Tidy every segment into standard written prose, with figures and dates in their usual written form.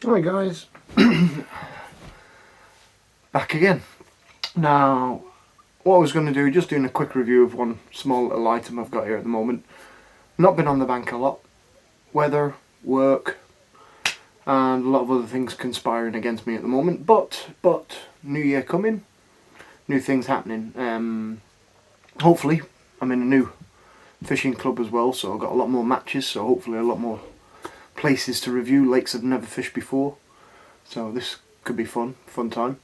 Hi guys, back again. Now, what I was going to do, just doing a quick review of one small little item I've got here at the moment. Not been on the bank a lot. Weather, work, and a lot of other things conspiring against me at the moment. But New Year coming, new things happening. Hopefully, I'm in a new fishing club as well, so I've got a lot more matches. So hopefully, a lot more places to review, lakes I've never fished before. So this could be fun time.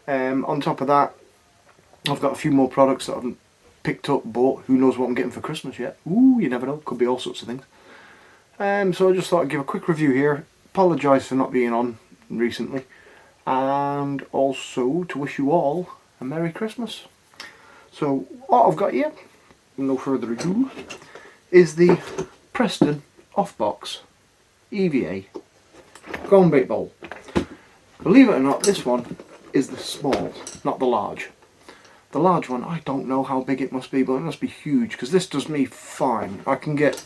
On top of that, I've got a few more products that I haven't picked up, bought. Who knows what I'm getting for Christmas yet? Ooh, you never know. Could be all sorts of things. So I just thought I'd give a quick review here. Apologise for not being on recently. And also to wish you all a Merry Christmas. So what I've got here, no further ado, is the Preston Offbox EVA groundbait bowl. Believe it or not, this one is the small, not the large. The large one, I don't know how big it must be, but it must be huge, because this does me fine. I can get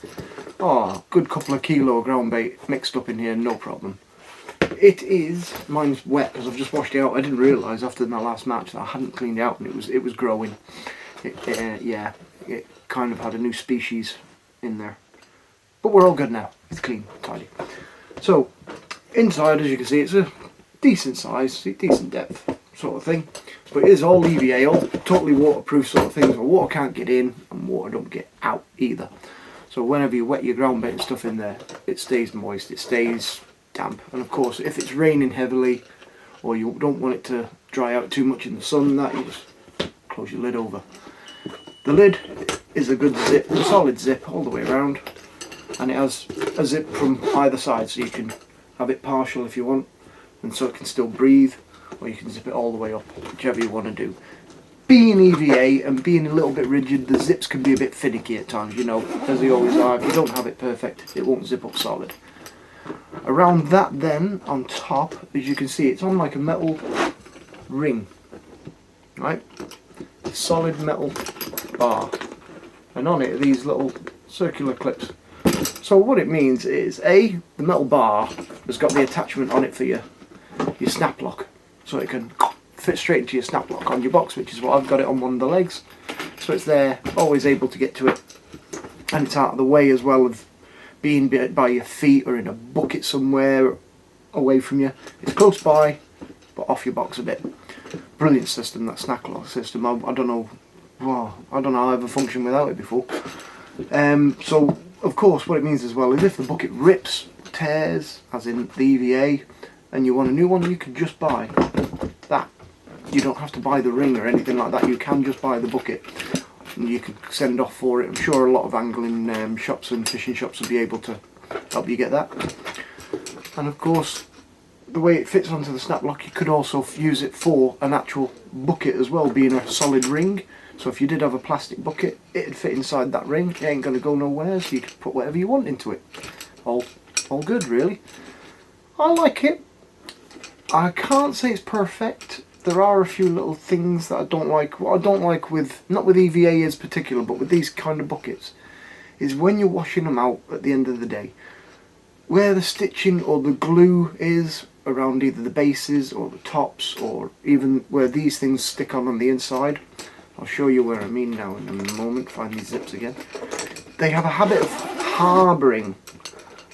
a good couple of kilo ground bait mixed up in here, no problem. It is, mine's wet because I've just washed it out. I didn't realise after my last match that I hadn't cleaned it out, and it was growing. Yeah, it kind of had a new species in there. But we're all good now. It's clean, tidy. So, inside, as you can see, it's a decent size, decent depth sort of thing. But it is all EVA, all totally waterproof sort of things, where water can't get in and water don't get out either. So whenever you wet your ground bait and stuff in there, it stays moist, it stays damp. And of course, if it's raining heavily, or you don't want it to dry out too much in the sun, that you just close your lid over. The lid is a good zip, a solid zip all the way around, and it has a zip from either side, so you can have it partial if you want, and so it can still breathe, or you can zip it all the way up, whichever you want to do. Being EVA and being a little bit rigid, the zips can be a bit finicky at times, you know, as they always are. If you don't have it perfect, it won't zip up solid. Around that then, on top, as you can see, it's on like a metal ring, right? Solid metal bar, and on it are these little circular clips. So what it means is, the metal bar has got the attachment on it for your snap lock, so it can fit straight into your snap lock on your box, which is what I've got it on one of the legs. So it's there, always able to get to it, and it's out of the way as well of being by your feet or in a bucket somewhere away from you. It's close by, but off your box a bit. Brilliant system, that snap lock system. I don't know, well, I don't know how I ever functioned without it before. So of course what it means as well is if the bucket rips, tears, as in the EVA, and you want a new one, you can just buy that. You don't have to buy the ring or anything like that. You can just buy the bucket, and you can send off for it. I'm sure a lot of angling shops and fishing shops will be able to help you get that. And of course, the way it fits onto the snap lock, you could also use it for an actual bucket as well, being a solid ring. So if you did have a plastic bucket, it'd fit inside that ring. It ain't going to go nowhere, so you could put whatever you want into it. All good, really. I like it. I can't say it's perfect. There are a few little things that I don't like. What I don't like with, not with EVA as particular, but with these kind of buckets, is when you're washing them out at the end of the day, where the stitching or the glue is around either the bases or the tops, or even where these things stick on the inside. I'll show you where I mean now in a moment. Find these zips again. They have a habit of harbouring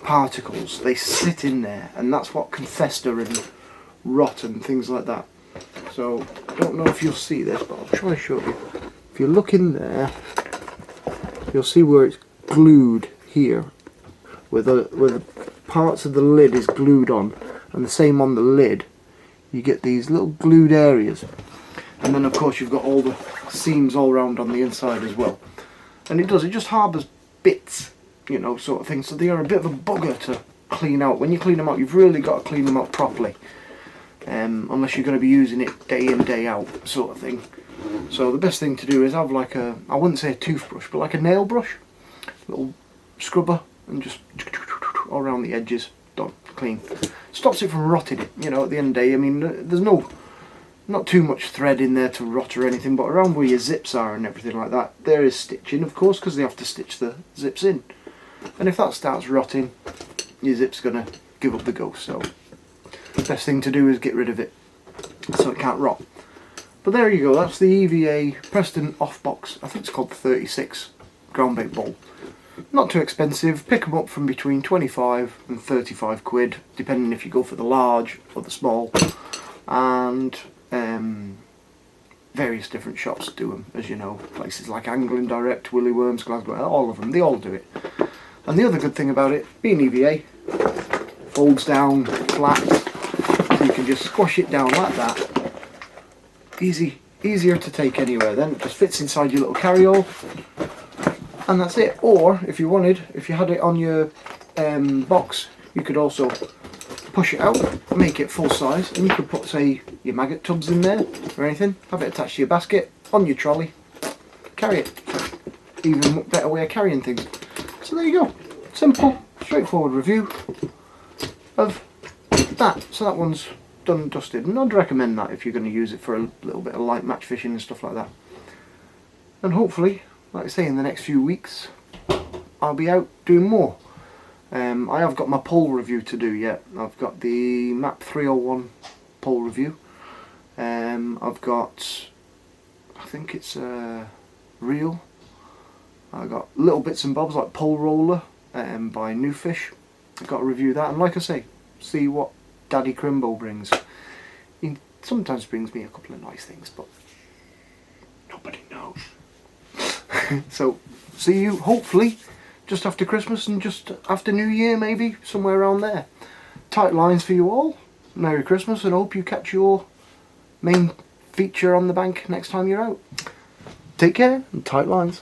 particles. They sit in there, and that's what can fester and rot and things like that. So I don't know if you'll see this, but I'll try to show you. If you look in there, you'll see where it's glued here, where the parts of the lid is glued on, and the same on the lid. You get these little glued areas, and then of course you've got all the seams all round on the inside as well. And it just harbours bits, you know, sort of thing. So they are a bit of a bugger to clean out. When you clean them out, you've really got to clean them out properly. Unless you're going to be using it day in, day out sort of thing. So the best thing to do is have like a, I wouldn't say a toothbrush, but like a nail brush, little scrubber, and just all around the edges, done, clean. Stops it from rotting, you know, at the end of the day. I mean, there's not too much thread in there to rot or anything, but around where your zips are and everything like that, there is stitching, of course, because they have to stitch the zips in. And if that starts rotting, your zip's going to give up the ghost. So best thing to do is get rid of it so it can't rot. But there you go, that's the EVA Preston Offbox, I think it's called 36 ground bait bowl. Not too expensive, pick them up from between 25 and 35 quid, depending if you go for the large or the small. And various different shops do them, as you know. Places like Angling Direct, Willy Worms, Glasgow, all of them, they all do it. And the other good thing about it, being EVA, folds down flat, so you can just squash it down like that. Easier to take anywhere then, it just fits inside your little carry-all. And that's it. Or if you wanted, if you had it on your box, you could also push it out, make it full size, and you could put, say, your maggot tubs in there or anything, have it attached to your basket, on your trolley, carry it. Even better way of carrying things. So there you go. Simple, straightforward review of that. So that one's done and dusted, and I'd recommend that if you're going to use it for a little bit of light match fishing and stuff like that. And hopefully, like I say, in the next few weeks I'll be out doing more. I have got my pole review to do yet. I've got the MAP 301 pole review. I've got, I think it's a reel. I got little bits and bobs like pole roller by New Fish. I've got to review that, and like I say, see what Daddy Crimbo brings. He sometimes brings me a couple of nice things, but nobody knows. So, see you hopefully just after Christmas and just after New Year, maybe, somewhere around there. Tight lines for you all. Merry Christmas, and hope you catch your main feature on the bank next time you're out. Take care, and tight lines.